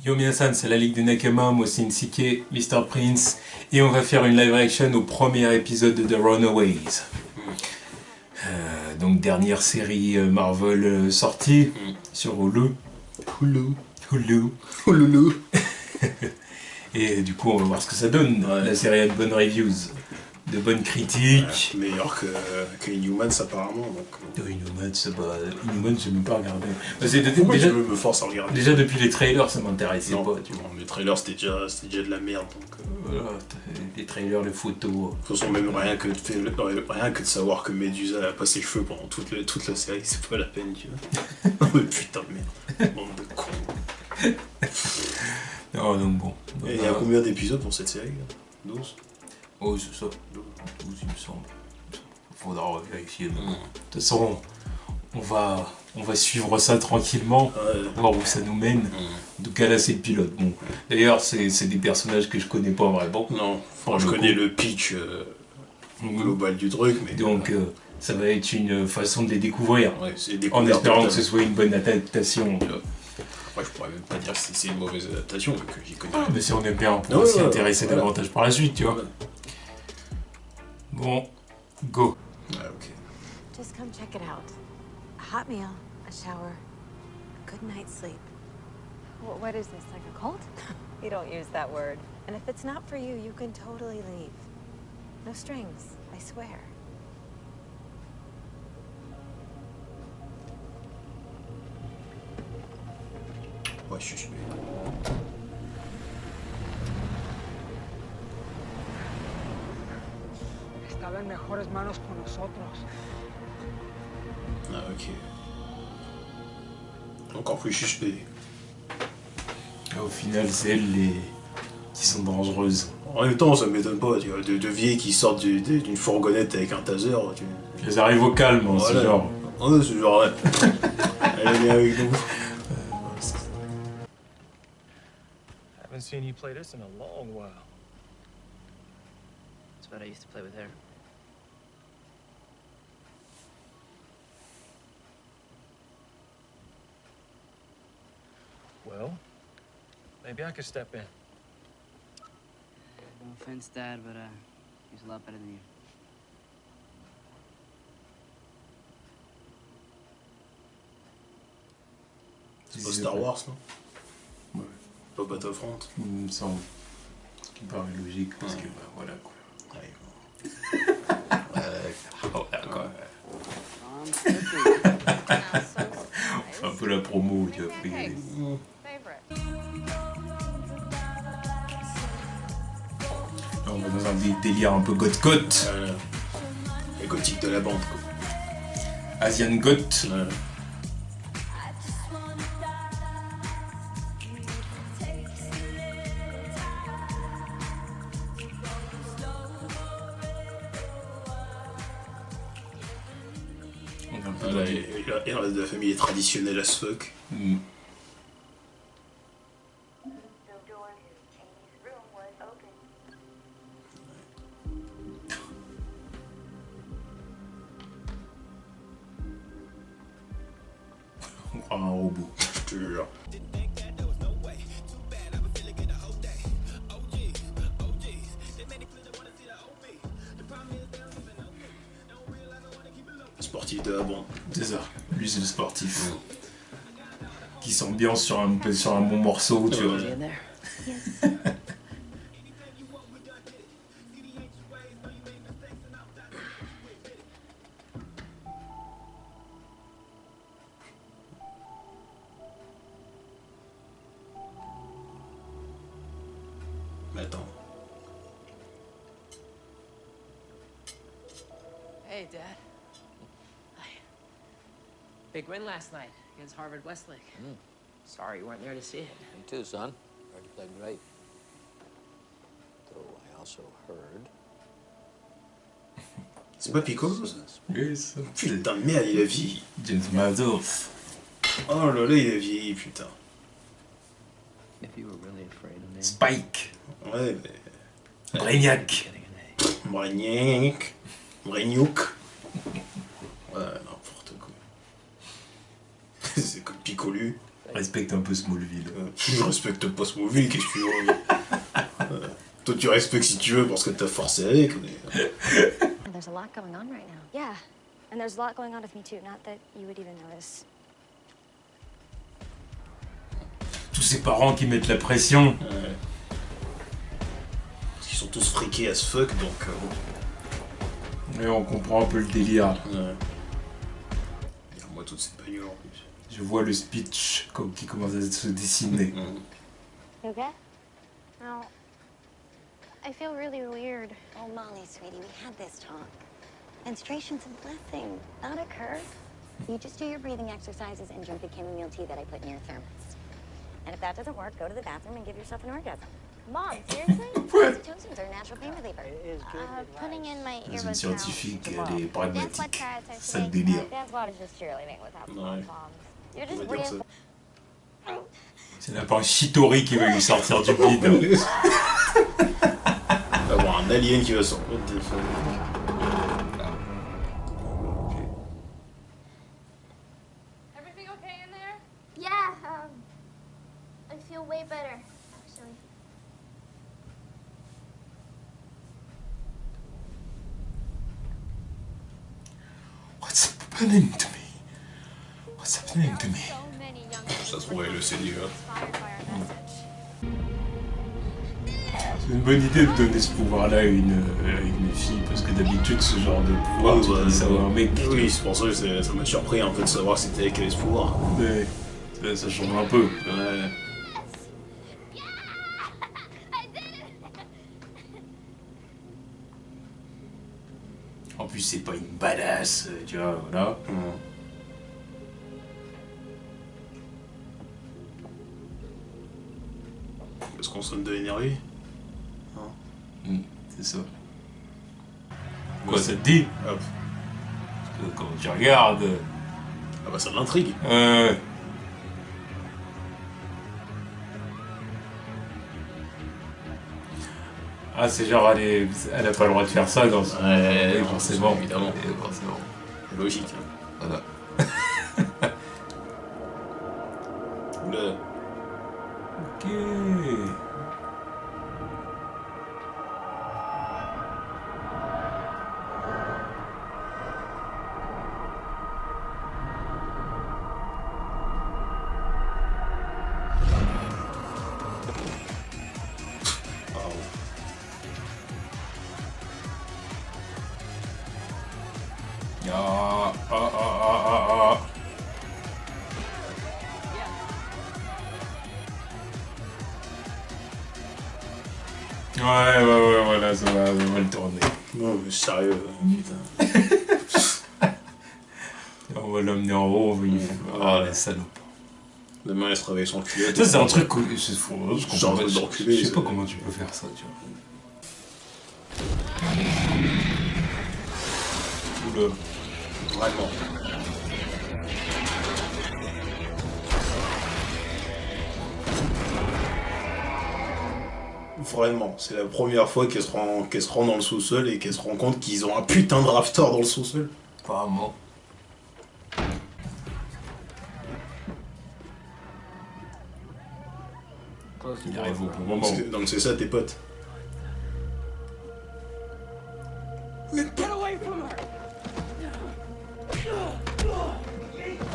Yo Minasan, c'est la Ligue des Nakama, moi c'est Nsike, Mr. Prince, et on va faire une live reaction au premier épisode de The Runaways. Donc dernière série Marvel sortie sur Hulu. Hulu. Et du coup on va voir ce que ça donne. Ouais. La série a de bonnes reviews, de bonnes critiques. Ouais, meilleur que Inhumans apparemment. Inhumans, je n'ai même pas regardé. Pourquoi déjà, je me force à regarder. Déjà depuis les trailers ça m'intéressait pas. Tu vois. Non, les trailers c'était déjà de la merde. Donc, voilà, les trailers, les photos. De toute façon même rien que de savoir que Medusa n'a pas ses cheveux pendant toute la série, c'est pas la peine, tu vois. Mais putain de merde. Bande de cons. Non, donc bon. Donc, et il y a combien d'épisodes pour cette série 12 Oh, c'est ça. 12, il me semble. Faudra vérifier. De toute façon, on va suivre ça tranquillement, voir où ça nous mène. En tout cas, là, c'est le pilote. Bon. D'ailleurs, c'est des personnages que je connais pas vraiment. Non, je connais le pitch global du truc. Mais donc, ça va être une façon de les découvrir. Ouais, en espérant que ce soit une bonne adaptation. Ouais, je pourrais même pas dire si c'est une mauvaise adaptation, vu que j'y connais. Ah, mais si on aime bien, on pourra s'y intéresser davantage par la suite, tu vois. Bon, go. Ah, ok. Just come check it out. A hot meal, a shower, a good night's sleep. What is this, like a cult? You don't use that word. And if it's not for you, you can totally leave. No strings, I swear. Ouais, je suis Estaba en mejores manos con nosotros. Ah, ok. Encore plus suspect. Au final, c'est elles qui sont dangereuses. En même temps, ça m'étonne pas, tu vois, de vieilles qui sortent d'une fourgonnette avec un taser. Elles arrivent au calme, hein, voilà. C'est genre. Ouais, c'est genre, ouais. Elle est bien avec nous. I haven't seen you play this in a long while. That's what I used to play with her. Well, maybe I could step in. No offense, Dad, but he's a lot better than you. C'est pas Star Wars, non? Ouais. Pas Battlefront. Il me semble. Ce qui me paraît logique, parce que, bah, voilà, quoi. On fait un peu la promo, tu vois. Là, on va dans un délire un peu goth. Les gothiques de la bande, quoi. Asian goth. Et le reste de la famille est traditionnelle as fuck. On croit un robot. Je te jure. Sportif de la bande. C'est ça, lui c'est le sportif. Qui s'ambiance sur un bon morceau, tu vois. Mais attends. Hey, Dad. Hi. Big win last night against Harvard Westlake. Sorry you weren't there to see it. Me too, son. Heard you played great. Though I also heard. C'est pas Piccolo, ça? Oui, ça. Putain de merde, il a vieilli. James Madoff. Oh là là, il a vieilli, putain. If you were really afraid of me. Spike. Ouais, mais... Brainiac. Brainiac. Ouais, n'importe quoi. C'est comme Piccolo. Say Respecte un peu Smallville. Je respecte pas Smallville, qu'est-ce que tu veux. Toi, tu respectes si tu veux parce que t'as forcé avec, mais... There's a lot going on right now. Yeah, and there's a lot going on with me too. Not that you would even notice. Tous ces parents qui mettent la pression. Ouais. Parce qu'ils sont tous friqués as fuck, donc... Et on comprend un peu le délire. Ouais. Et moi, toutes ces bagnoles en plus. Je vois le speech qui commence à se dessiner. You okay? No. I feel really weird. Oh, Molly, sweetie, we had this talk. Menstruation's a blessing, not a curse. You just do your breathing exercises and drink the chamomile tea that I put in your thermos. And if that doesn't work, go to the bathroom and give yourself an orgasm. Mom, seriously? Oxytocins are a natural pain reliever. Putting in my Dans une earbuds now. scientifique, elle est That's what pragmatique. parrots are Ça le saying. délire. That's what is just cheerleading with how Ouais. moms. You're On just va dire ça. weird. C'est là pas un Shitori qui va lui sortir du bide. On va avoir un alien qui va sortir de Everything okay in there? Yeah, I feel way better, actually. What's happening to me? What's happening to me? So many young Ça se trouve, elle le sait déjà. inspired by our message. C'est une bonne idée de donner ce pouvoir-là à une fille, parce que d'habitude, ce genre de pouvoir, tu dis ça à un mec. Oui, c'est pour ça que ça m'a surpris un peu de savoir que c'était elle qui avait ce pouvoir. Mais ça change un peu. Ouais. I did it! En plus, c'est pas une badass, tu vois, voilà. Parce qu'on sonne de l'énergie. C'est ça. Quoi, ça te dit? Hop. Parce que quand tu regardes... Ah bah ça l'intrigue. Ah, c'est genre, elle a pas le droit de faire ça dans son... Ouais, oui, forcément. évidemment. Oui, forcément. C'est logique. Hein. Voilà. Oula. Ok. Ah. Ouais, voilà, ça va le tourner. Non mais sérieux, putain. On va l'emmener en haut, on va lui faire... Ah, les salopes. Demain elle se réveille sans culotte. Ça, c'est un truc... C'est fou, je Genre comprends pas. d'enculé, Je sais pas ça. comment tu peux faire ça, tu vois. Oula. Vraiment. Vraiment, c'est la première fois qu'elle se rend dans le sous-sol et qu'elle se rend compte qu'ils ont un putain de raptor dans le sous-sol. Apparemment. Il arrive au bon moment. Donc c'est ça tes potes.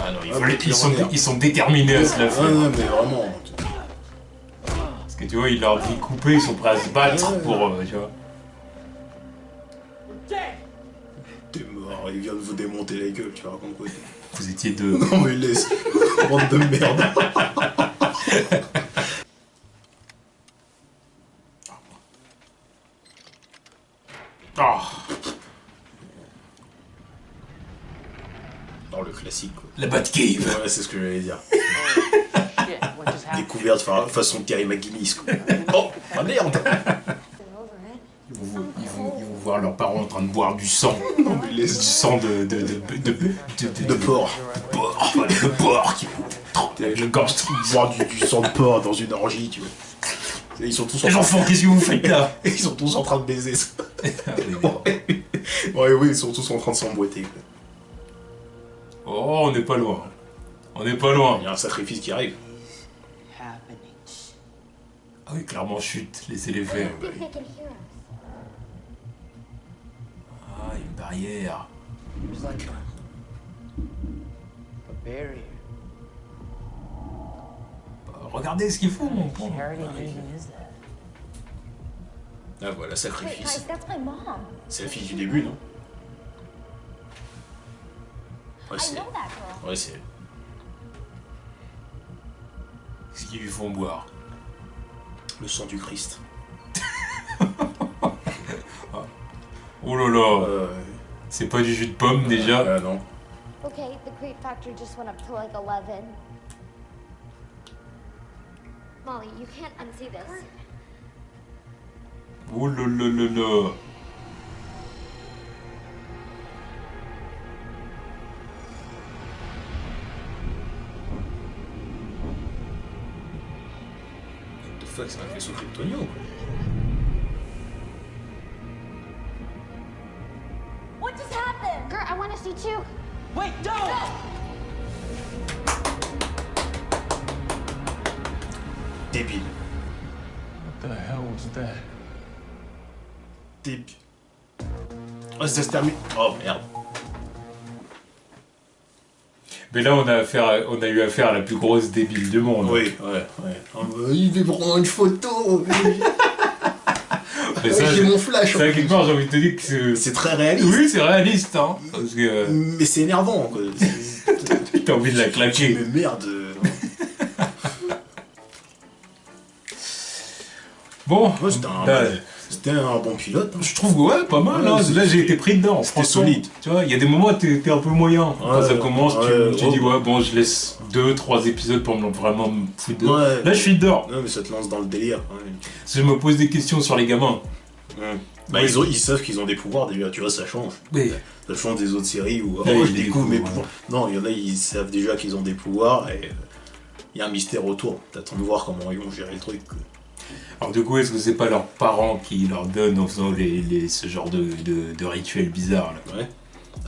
Ah non, Ah, ils sont déterminés à se la Ah faire. non mais vraiment. Parce que tu vois, il leur dit couper, ils sont prêts à se battre pour... tu vois. T'es mort, il vient de vous démonter la gueule, tu racontes quoi? Vous étiez deux. Non mais laisse. Bande de merde. Ah, Non le classique quoi. la Batcave. Ouais c'est ce que j'allais dire. Shit, what just happened? Découverte façon Terry McGuinness quoi. Oh ah merde. Ils vont voir leurs parents en train de boire du sang. Non mais Du laisse. sang de porc. Porc, voilà, de porc. Le gorge. Boire du sang de porc dans une orgie tu vois. Et ils sont tous Les enfants, qu'est-ce que vous faites là? Ils sont tous en train de baiser ça. Ah, les gars. Ouais oui ils sont tous en train de s'emboîter quoi. Oh, on n'est pas loin. On n'est pas loin. Il y a un sacrifice qui arrive. Ah oui, clairement, chute, laissez-les I faire. don't think they can hear us. Ah, une barrière. There's like a barrier. Regardez ce qu'ils font, mon She con. already knew he was that. Ah voilà, Wait, sacrifice. guys, that's my mom. C'est la fille du début, non? Ouais, I c'est. know that girl. Ouais, c'est. Ce qu'ils lui font boire. Le sang du Christ. Oh là là, Euh. c'est pas du jus de pomme déjà. Non. Okay, the crate factor just went up to like 11. Molly, you can't unsee this. Oh là là là là. What the fuck, c'est un vaisseau kryptonien ou quoi? What just happened? Girl, I want to see too. Wait, don't! Débile. What the hell was that? Débile. Oh, ça se termine. Oh merde. Mais là, on a eu affaire à la plus grosse débile du monde. Oui, ouais. Oh, il veut prendre une photo. Mais ça, J'ai mon flash. ça, quelque part, j'ai envie de te dire que c'est... C'est très réaliste. Oui, c'est réaliste, hein. Parce que Mais c'est énervant, quoi. t'as envie de la claquer. Mais merde. Bon, Ouais, là, c'était un bon pilote. Hein. je trouve, ouais, pas mal. Ouais, Là, c'était- là j'ai été pris dedans. c'était Franchement, solide. Tu vois, il y a des moments où t'es un peu moyen. Quand Ouais, ça commence, ouais, tu ouais. dis, ouais, bon, je laisse 2-3 épisodes pour vraiment me foutre dedans. Ouais. Là, je suis dedans. Non, mais ça te lance dans le délire. Ouais. Je me pose des questions sur les gamins. Bah, ils savent qu'ils ont des pouvoirs déjà, tu vois, ça change. Mais Ça change des autres séries où Là, je ils découvre mes découvrent, pouvoirs. Non, il y en a, ils savent déjà qu'ils ont des pouvoirs et il y a un mystère autour. T'attends de voir comment ils vont gérer le truc. Quoi. alors, du coup, est-ce que c'est pas leurs parents qui leur donnent en faisant ce genre de rituel bizarre là? Ouais.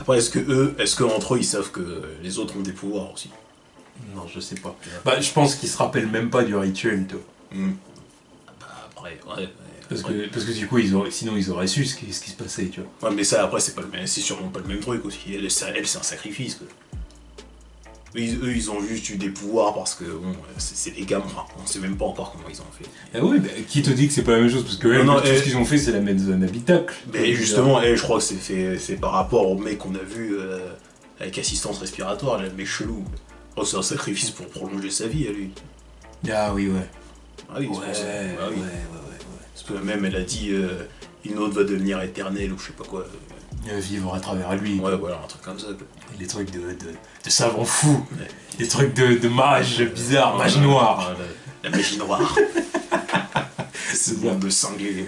Après, est-ce que entre eux, ils savent que les autres ont des pouvoirs aussi? Non, je sais pas. Bah, je pense qu'ils se rappellent même pas du rituel, toi. Bah, après, ouais. Parce après- que du coup, sinon ils auraient su ce qui se passait, tu vois. Ouais, mais ça, après, c'est sûrement pas le même truc aussi. Elle, c'est un sacrifice, quoi. Eux, ils ont juste eu des pouvoirs parce que, bon, c'est des gamins. On sait même pas encore comment ils ont fait. Ah oui, bah, qui te dit que c'est pas la même chose? Parce que elles, Non, tout ce qu'ils ont fait, c'est la mettre dans un habitacle. Mais justement, je crois que c'est par rapport au mec qu'on a vu avec assistance respiratoire, le mec chelou. Je crois que c'est un sacrifice pour prolonger sa vie à lui. Ah oui, ouais. Ah oui, Ouais, c'est pour ça. Ah oui. ouais. Parce que même elle a dit une autre va devenir éternelle ou je sais pas quoi. Vivre à travers lui. Ouais, voilà, un truc comme ça. Quoi. Et les trucs de savants fous. Les trucs de mages bizarres, mages noirs. La magie noire. C'est Ce monde de cinglés.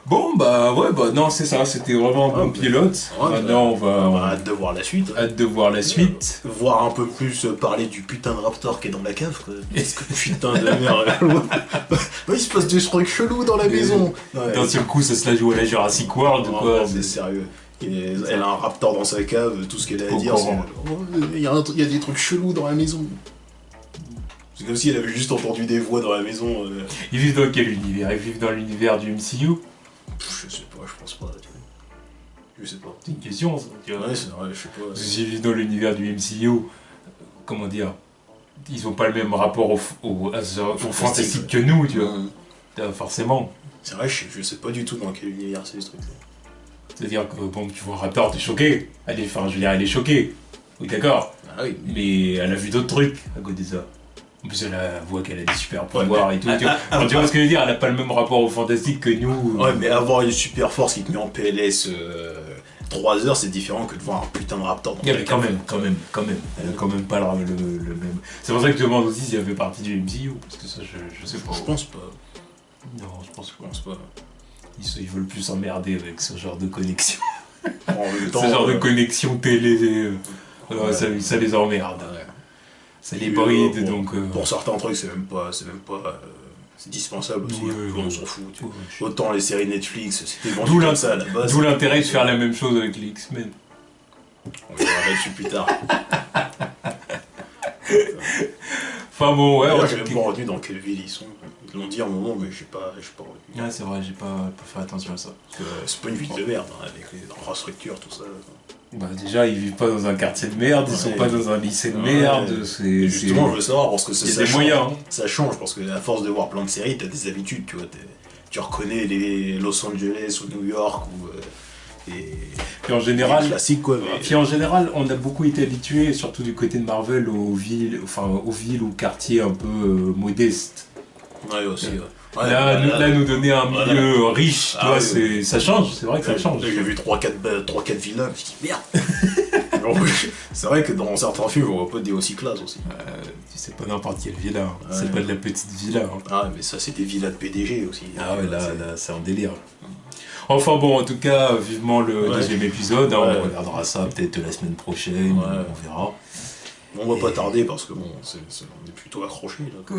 Bon, bah ouais, bah non, c'est ça, c'était vraiment un bon pilote. Ouais, Maintenant, on va hâte de voir la suite. hâte de voir la suite. Voir un peu plus parler du putain de raptor qui est dans la cave. Quoi. Parce que putain de merde. Ouais, il se passe des trucs chelous dans la maison. Ouais. D'un seul coup, ça se la joue à la Jurassic World ou Non, quoi. non, mais sérieux. Elle a un raptor dans sa cave, tout ce qu'elle a à Au dire, courant. c'est oh, il y a des trucs chelous dans la maison. C'est comme si elle avait juste entendu des voix dans la maison. Ils vivent dans quel univers? Ils vivent dans l'univers du MCU? Je sais pas, je pense pas. Tu vois. Je sais pas. C'est une question, ça. Tu vois. Ouais, c'est vrai, je sais pas. Parce que s'ils vivent dans l'univers du MCU, comment dire, ils ont pas le même rapport au fantastique que nous, tu vois. Forcément. C'est vrai, je sais pas du tout dans quel univers c'est ce truc. C'est-à-dire que, bon, tu vois Raptor, t'es choqué. Enfin, je veux dire, elle est choquée. Oui, d'accord. Ah oui. Mais elle a vu d'autres trucs à côté de ça. En plus, elle voit qu'elle a des super pouvoirs et tout. Tu vois ce que je veux dire? Elle a pas le même rapport au fantastique que nous. Ouais, mais avoir une super force qui te met en PLS 3 heures, c'est différent que de voir un putain de raptor dans Il y la avait cave. quand même. Elle a quand même pas le même. C'est pour ça que je demande aussi si elle fait partie du MCU. Parce que ça, je sais pas. Je pense pas. Non, je pense Je pense pas. Ils veulent plus s'emmerder avec ce genre de connexion. En même temps, Ce genre de connexion télé. Ouais. Ça les emmerde. Ouais. Ça les bride, pour, donc. Pour certains trucs, c'est même pas c'est dispensable aussi. Ouais, Tout le monde ouais. s'en fout. Tu Ouais, vois. Autant les séries Netflix, c'était vendu D'où comme ça à la base. D'où l'intérêt de faire la même chose avec les X-Men. On verra là-dessus plus tard. Enfin bon, ouais. D'ailleurs, en j'ai tout même cas- pas retenu dans quelle ville ils sont. Ils l'ont dit à un moment, mais j'ai pas retenu. Ouais, c'est vrai, j'ai pas fait attention à ça. C'est pas une ville de merde, hein, avec les infrastructures, tout ça. Bah déjà, ils vivent pas dans un quartier de merde, ils sont pas dans un lycée de merde, c'est... Justement, je veux savoir, parce que Il y a des moyens. Ça change, parce que à force de voir plein de séries, t'as des habitudes, tu vois. Tu reconnais les Los Angeles ou New York, ou... Puis en général, classique, quoi, mais... Puis en général, on a beaucoup été habitués, surtout du côté de Marvel, aux villes ou quartiers un peu modestes. Ouais, aussi, ouais. Là, nous donner un milieu riche, tu vois, oui. ça change, c'est vrai que ça change. J'ai vu 3-4 villas, je me suis dit merde. Donc, c'est vrai que dans certains films, on voit pas des aussi classes aussi. C'est pas n'importe quelle villa, hein. C'est pas de la petite villa. Hein. Ah, mais ça, c'est des villas de PDG aussi. Ah ouais, là, c'est un délire. Enfin bon, en tout cas, vivement le deuxième épisode, hein, on regardera ça peut-être la semaine prochaine, on verra. On va pas tarder parce que bon, on est plutôt accrochés là.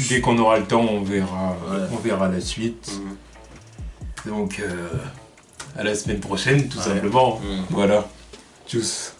Dès qu'on aura le temps, on verra la suite. Donc, à la semaine prochaine, tout simplement. Voilà. Tchuss.